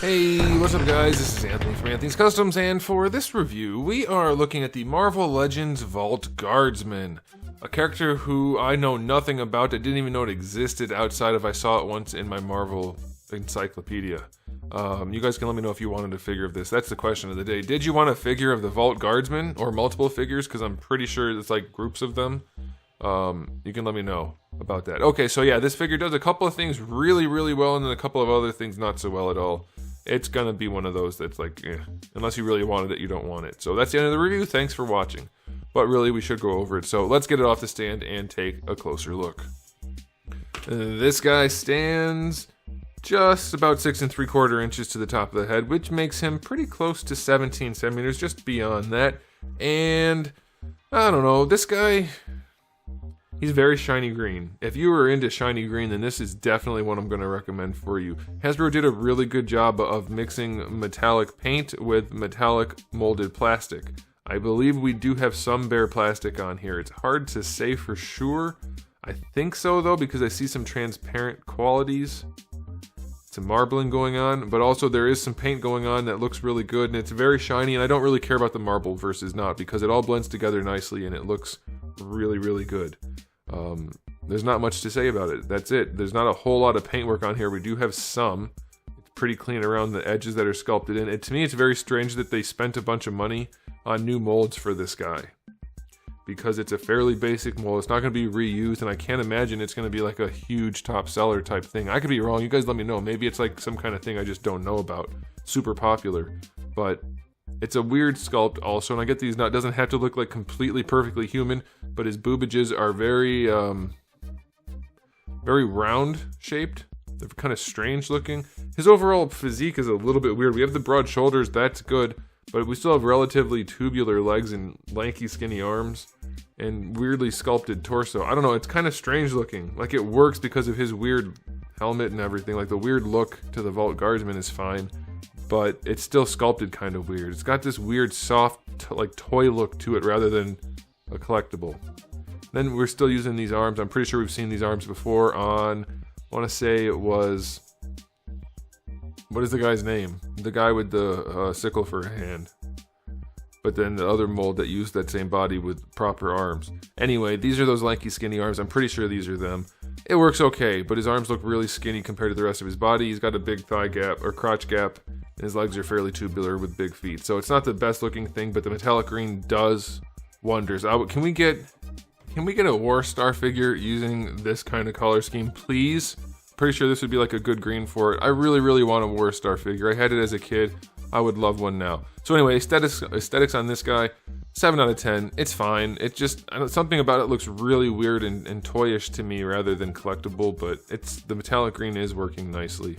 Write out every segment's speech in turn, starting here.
Hey, what's up guys? This is Anthony from Anthony's Customs, and for this review, we are looking at the Marvel Legends Vault Guardsman. A character who I know nothing about, I didn't even know it existed outside of I saw it once in my Marvel encyclopedia. You guys can let me know if you wanted a figure of this. That's the question of the day. Did you want a figure of the Vault Guardsman, or multiple figures? Because I'm pretty sure it's like groups of them. You can let me know about that. Okay, so yeah, this figure does a couple of things really, really well, and then a couple of other things not so well at all. It's gonna be one of those that's like, unless you really wanted it, you don't want it. So that's the end of the review. Thanks for watching. But really, we should go over it. So let's get it off the stand and take a closer look. This guy stands just about 6 3/4 inches to the top of the head, which makes him pretty close to 17 centimeters, just beyond that. And I don't know, this guy, he's very shiny green. If you were into shiny green, then this is definitely one I'm going to recommend for you. Hasbro did a really good job of mixing metallic paint with metallic molded plastic. I believe we do have some bare plastic on here. It's hard to say for sure. I think so though, because I see some transparent qualities. Some marbling going on, but also there is some paint going on that looks really good, and it's very shiny, and I don't really care about the marble versus not, because it all blends together nicely and it looks really, really good. There's not much to say about it. That's it. There's not a whole lot of paintwork on here. We do have some. It's pretty clean around the edges that are sculpted in. To me, it's very strange that they spent a bunch of money on new molds for this guy, because it's a fairly basic mold. It's not going to be reused, and I can't imagine it's going to be like a huge top seller type thing. I could be wrong. You guys let me know. Maybe it's like some kind of thing I just don't know about. Super popular, but it's a weird sculpt also, and I get these. It doesn't have to look like completely perfectly human, but his boobages are very, very round shaped. They're kind of strange looking. His overall physique is a little bit weird. We have the broad shoulders, that's good, but we still have relatively tubular legs and lanky, skinny arms, and weirdly sculpted torso. I don't know. It's kind of strange looking. Like it works because of his weird helmet and everything. Like the weird look to the Vault Guardsman is fine, but it's still sculpted kind of weird. It's got this weird soft like toy look to it rather than a collectible. Then we're still using these arms. I'm pretty sure we've seen these arms before on, I want to say it was, what is the guy's name? The guy with the sickle for a hand. But then the other mold that used that same body with proper arms. Anyway, these are those lanky skinny arms. I'm pretty sure these are them. It works okay, but his arms look really skinny compared to the rest of his body. He's got a big thigh gap or crotch gap, and his legs are fairly tubular with big feet. So it's not the best looking thing, but the metallic green does wonders. Can we get a Warstar figure using this kind of color scheme, please? Pretty sure this would be like a good green for it. I really, really want a Warstar figure. I had it as a kid. I would love one now. So anyway, aesthetics on this guy, 7 out of 10. It's fine. It just, something about it looks really weird and toyish to me rather than collectible, but the metallic green is working nicely.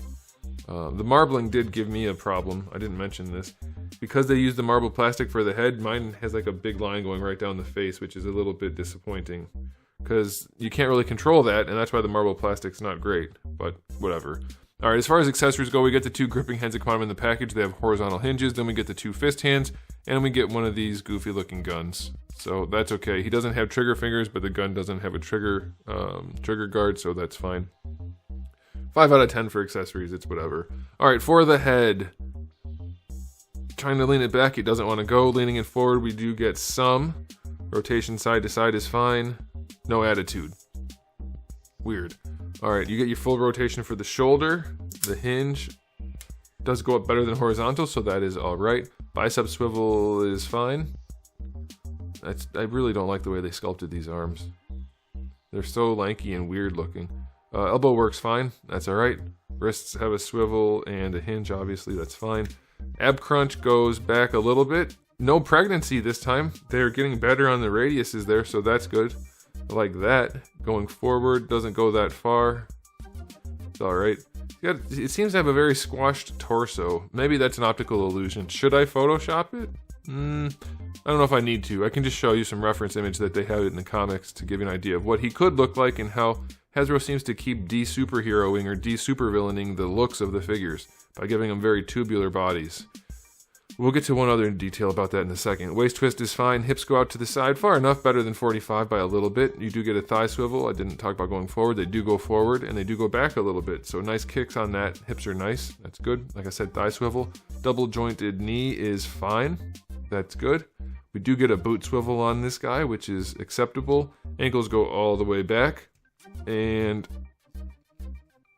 The marbling did give me a problem. I didn't mention this. Because they used the marble plastic for the head, mine has like a big line going right down the face, which is a little bit disappointing. Because you can't really control that, and that's why the marble plastic's not great. But whatever. Alright, as far as accessories go, we get the 2 gripping hands that come in the package. They have horizontal hinges. Then we get the 2 fist hands, and we get one of these goofy looking guns. So that's okay. He doesn't have trigger fingers, but the gun doesn't have a trigger guard, so that's fine. 5 out of 10 for accessories, it's whatever. Alright, for the head. Trying to lean it back, it doesn't want to go. Leaning it forward, we do get some. Rotation side to side is fine. No attitude. Weird. Alright, you get your full rotation for the shoulder. The hinge does go up better than horizontal, so that is alright. Bicep swivel is fine. I really don't like the way they sculpted these arms. They're so lanky and weird looking. Elbow works fine, that's alright. Wrists have a swivel and a hinge, obviously, that's fine. Ab crunch goes back a little bit. No pregnancy this time. They're getting better on the radiuses there, so that's good. I like that. Going forward, doesn't go that far. It's alright. It seems to have a very squashed torso. Maybe that's an optical illusion. Should I Photoshop it? I don't know if I need to. I can just show you some reference image that they have in the comics to give you an idea of what he could look like and how Hasbro seems to keep de-superheroing or de-supervillaining the looks of the figures by giving them very tubular bodies. We'll get to one other detail about that in a second. Waist twist is fine. Hips go out to the side far enough, better than 45 by a little bit. You do get a thigh swivel. I didn't talk about going forward. They do go forward and they do go back a little bit. So nice kicks on that. Hips are nice. That's good. Like I said, thigh swivel. Double jointed knee is fine. That's good. We do get a boot swivel on this guy, which is acceptable. Ankles go all the way back and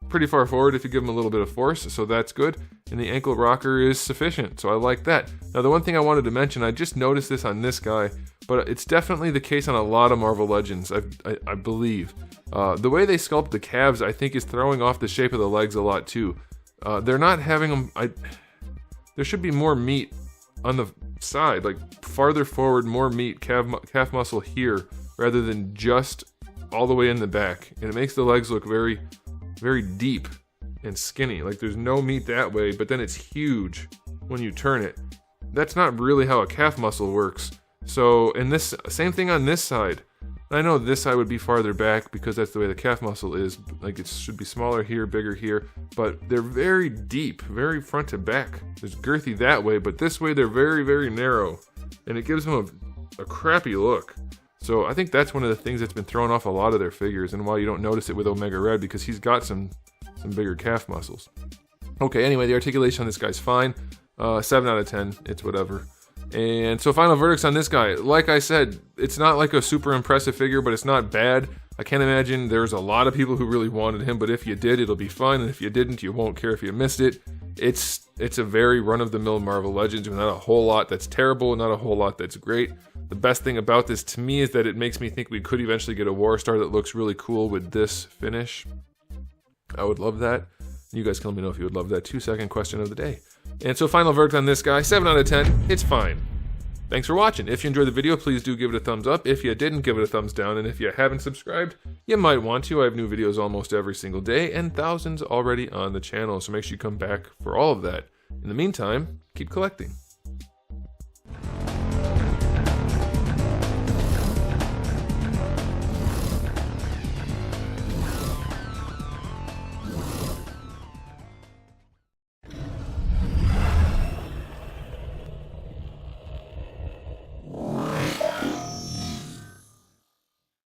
pretty far forward if you give them a little bit of force, so that's good. And the ankle rocker is sufficient, so I like that. Now the one thing I wanted to mention, I just noticed this on this guy, but it's definitely the case on a lot of Marvel Legends, I believe. The way they sculpt the calves, I think, is throwing off the shape of the legs a lot too. They're not having them, there should be more meat on the side, like farther forward, more meat, calf muscle here, rather than just all the way in the back. And it makes the legs look very, very deep and skinny. Like there's no meat that way, but then it's huge when you turn it. That's not really how a calf muscle works. So, and this, same thing on this side. I know this side would be farther back because that's the way the calf muscle is. Like it should be smaller here, bigger here, but they're very deep, very front to back. There's girthy that way, but this way they're very, very narrow, and it gives them a crappy look. So I think that's one of the things that's been thrown off a lot of their figures, and why you don't notice it with Omega Red, because he's got some bigger calf muscles. Okay, anyway, the articulation on this guy's fine. 7 out of 10, it's whatever. And so final verdicts on this guy. Like I said, it's not like a super impressive figure, but it's not bad. I can't imagine there's a lot of people who really wanted him, but if you did, it'll be fun, and if you didn't, you won't care if you missed it. It's a very run-of-the-mill Marvel Legends, with not a whole lot that's terrible, not a whole lot that's great. The best thing about this to me is that it makes me think we could eventually get a Warstar that looks really cool with this finish. I would love that. You guys can let me know if you would love that. 2-second question of the day. And so final verdict on this guy, 7 out of 10, it's fine. Thanks for watching. If you enjoyed the video, please do give it a thumbs up. If you didn't, give it a thumbs down. And if you haven't subscribed, you might want to. I have new videos almost every single day and thousands already on the channel. So make sure you come back for all of that. In the meantime, keep collecting.